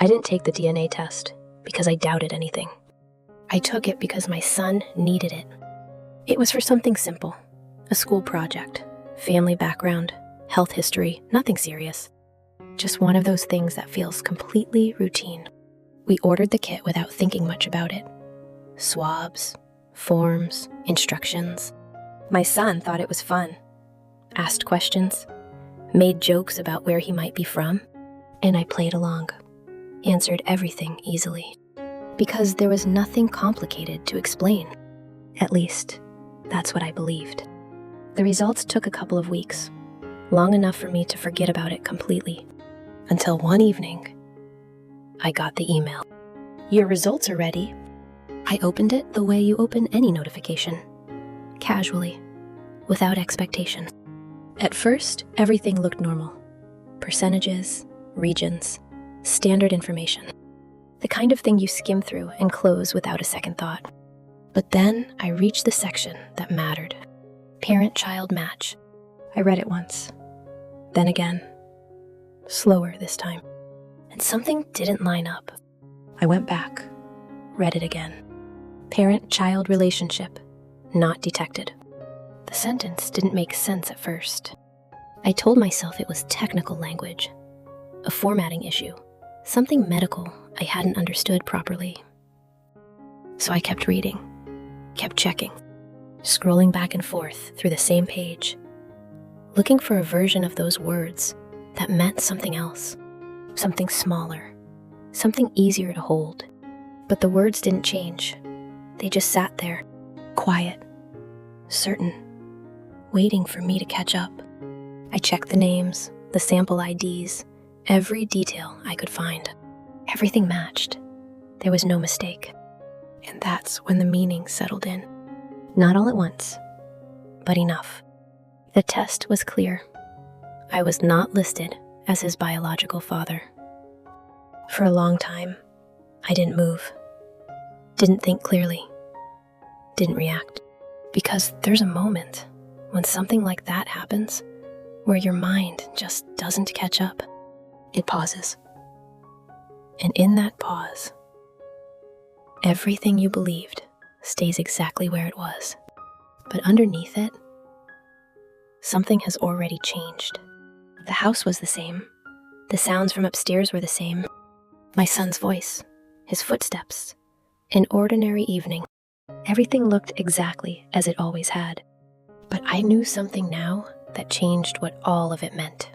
I didn't take the DNA test because I doubted anything. I took it because my son needed it. It was for something simple, a school project, family background, health history, nothing serious. Just one of those things that feels completely routine. We ordered the kit without thinking much about it. Swabs, forms, instructions. My son thought it was fun, asked questions, made jokes about where he might be from, and I played along, answered everything easily, because there was nothing complicated to explain. At least, that's what I believed. The results took a couple of weeks, long enough for me to forget about it completely, until one evening, I got the email. Your results are ready. I opened it the way you open any notification, casually, without expectation. At first, everything looked normal. Percentages, regions, standard information. The kind of thing you skim through and close without a second thought. But then I reached the section that mattered. Parent-child match. I read it once, then again, slower this time. And something didn't line up. I went back, read it again. Parent-child relationship, not detected. The sentence didn't make sense at first. I told myself it was technical language, a formatting issue, something medical I hadn't understood properly. So I kept reading, kept checking, scrolling back and forth through the same page, looking for a version of those words that meant something else, something smaller, something easier to hold. But the words didn't change. They just sat there, quiet, certain, waiting for me to catch up. I checked the names, the sample IDs, every detail I could find. Everything matched. There was no mistake. And that's when the meaning settled in. Not all at once, but enough. The test was clear. I was not listed as his biological father. For a long time, I didn't move, didn't think clearly, didn't react. Because there's a moment when something like that happens where your mind just doesn't catch up. It pauses. And in that pause, everything you believed stays exactly where it was. But underneath it, something has already changed. The house was the same. The sounds from upstairs were the same. My son's voice, his footsteps, an ordinary evening. Everything looked exactly as it always had. But I knew something now that changed what all of it meant.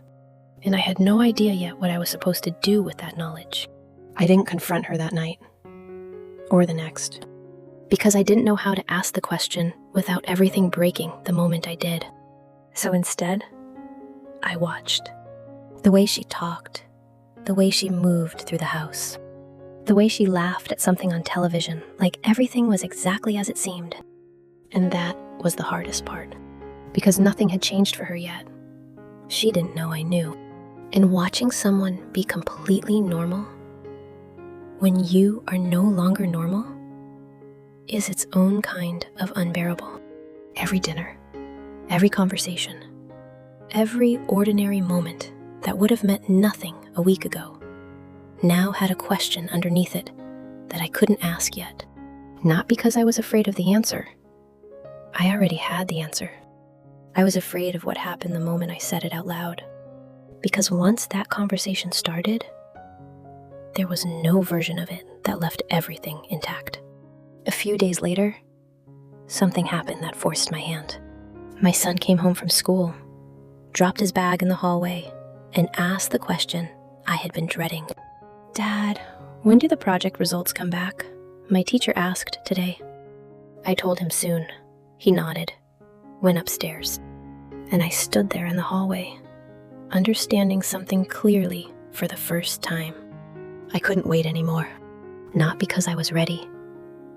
And I had no idea yet what I was supposed to do with that knowledge. I didn't confront her that night, or the next, because I didn't know how to ask the question without everything breaking the moment I did. So instead, I watched. The way she talked, the way she moved through the house, the way she laughed at something on television, like everything was exactly as it seemed. And that was the hardest part, because nothing had changed for her yet. She didn't know I knew. And watching someone be completely normal, when you are no longer normal, is its own kind of unbearable. Every dinner, every conversation, every ordinary moment that would have meant nothing a week ago, now had a question underneath it that I couldn't ask yet. Not because I was afraid of the answer. I already had the answer. I was afraid of what happened the moment I said it out loud. Because once that conversation started, there was no version of it that left everything intact. A few days later, something happened that forced my hand. My son came home from school, dropped his bag in the hallway, and asked the question I had been dreading. "Dad, when do the project results come back? My teacher asked today." I told him soon. He nodded, went upstairs, and I stood there in the hallway, understanding something clearly for the first time. I couldn't wait anymore, not because I was ready,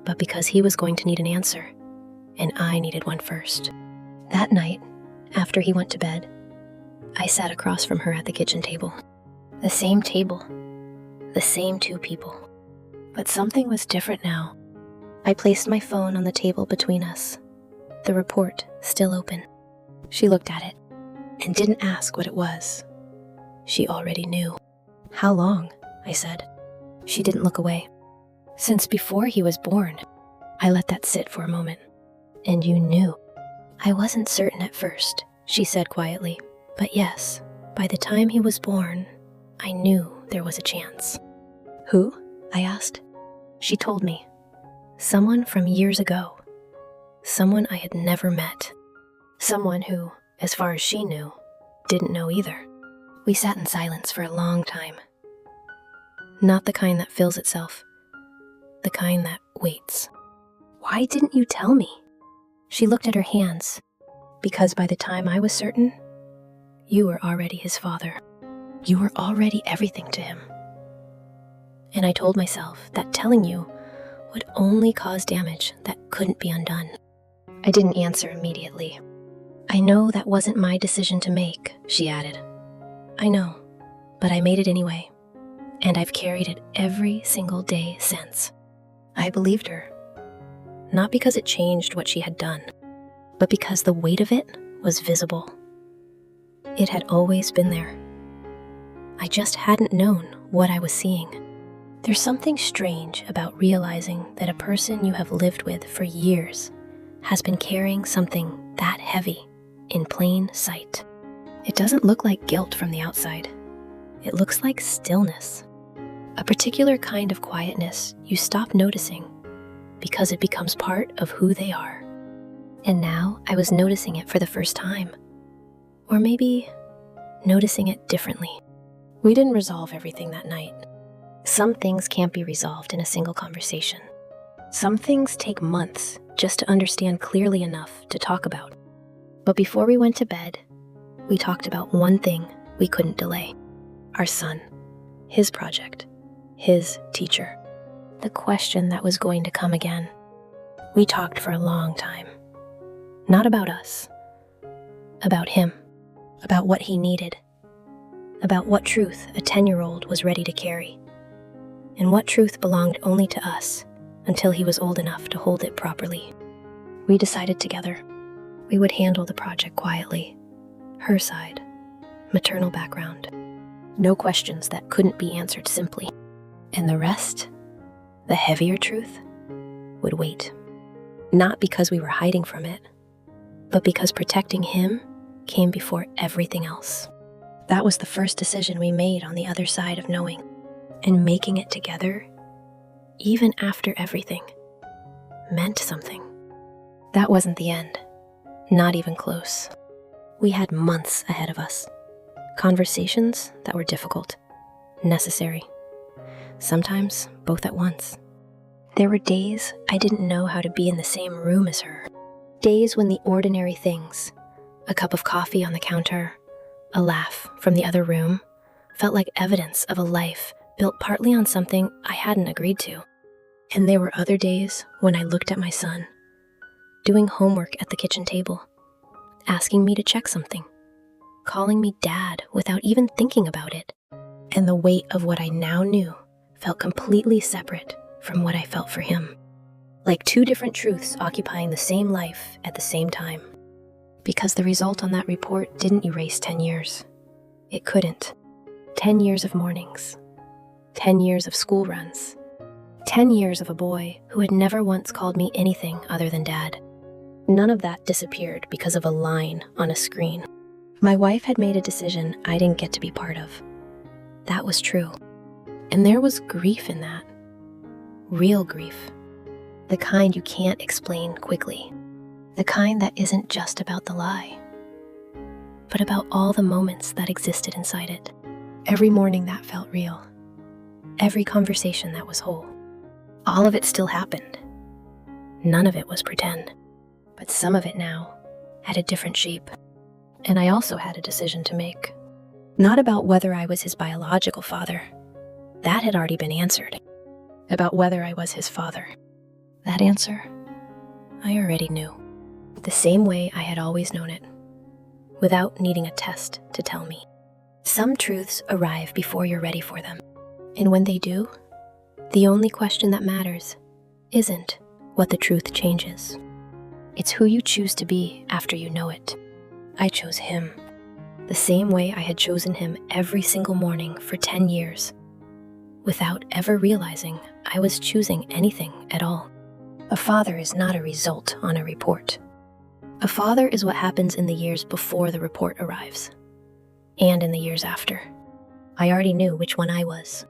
but because he was going to need an answer, and I needed one first. That night, after he went to bed, I sat across from her at the kitchen table. The same table, the same two people. But something was different now. I placed my phone on the table between us, the report still open. She looked at it and didn't ask what it was. She already knew. "How long?" I said. She didn't look away. Since before he was born. I let that sit for a moment. And you knew. I wasn't certain at first, she said quietly. But yes, by the time he was born, I knew there was a chance. Who? I asked. She told me. Someone from years ago. Someone I had never met. Someone who, as far as she knew, didn't know either. We sat in silence for a long time. Not the kind that fills itself. The kind that waits. Why didn't you tell me? She looked at her hands. Because by the time I was certain, you were already his father. You were already everything to him. And I told myself that telling you would only cause damage that couldn't be undone. I didn't answer immediately. I know that wasn't my decision to make, she added. I know, but I made it anyway. And I've carried it every single day since. I believed her. Not because it changed what she had done, but because the weight of it was visible. It had always been there. I just hadn't known what I was seeing. There's something strange about realizing that a person you have lived with for years has been carrying something that heavy in plain sight. It doesn't look like guilt from the outside. It looks like stillness. A particular kind of quietness you stop noticing because it becomes part of who they are. And now I was noticing it for the first time. Or maybe noticing it differently. We didn't resolve everything that night. Some things can't be resolved in a single conversation. Some things take months just to understand clearly enough to talk about. But before we went to bed, we talked about one thing we couldn't delay. Our son, his project, his teacher. The question that was going to come again. We talked for a long time. Not about us. About him. About what he needed. About what truth a 10-year-old was ready to carry. And what truth belonged only to us until he was old enough to hold it properly. We decided together we would handle the project quietly. Her side, maternal background. No questions that couldn't be answered simply. And the rest, the heavier truth, would wait. Not because we were hiding from it, but because protecting him came before everything else. That was the first decision we made on the other side of knowing. And making it together, even after everything, meant something. That wasn't the end. Not even close. We had months ahead of us. Conversations that were difficult, necessary. Sometimes both at once. There were days I didn't know how to be in the same room as her. Days when the ordinary things, a cup of coffee on the counter, a laugh from the other room, felt like evidence of a life built partly on something I hadn't agreed to. And there were other days when I looked at my son, doing homework at the kitchen table, asking me to check something, calling me dad without even thinking about it. And the weight of what I now knew felt completely separate from what I felt for him. Like two different truths occupying the same life at the same time. Because the result on that report didn't erase 10 years. It couldn't. 10 years of mornings. 10 years of school runs. 10 years of a boy who had never once called me anything other than dad. None of that disappeared because of a line on a screen. My wife had made a decision I didn't get to be part of. That was true. And there was grief in that. Real grief. The kind you can't explain quickly. The kind that isn't just about the lie, but about all the moments that existed inside it. Every morning that felt real. Every conversation that was whole. All of it still happened. None of it was pretend. But some of it now had a different shape. And I also had a decision to make. Not about whether I was his biological father. That had already been answered. About whether I was his father. That answer, I already knew. The same way I had always known it. Without needing a test to tell me. Some truths arrive before you're ready for them. And when they do, the only question that matters isn't what the truth changes. It's who you choose to be after you know it. I chose him. The same way I had chosen him every single morning for 10 years. without ever realizing I was choosing anything at all. A father is not a result on a report. A father is what happens in the years before the report arrives, and in the years after. I already knew which one I was.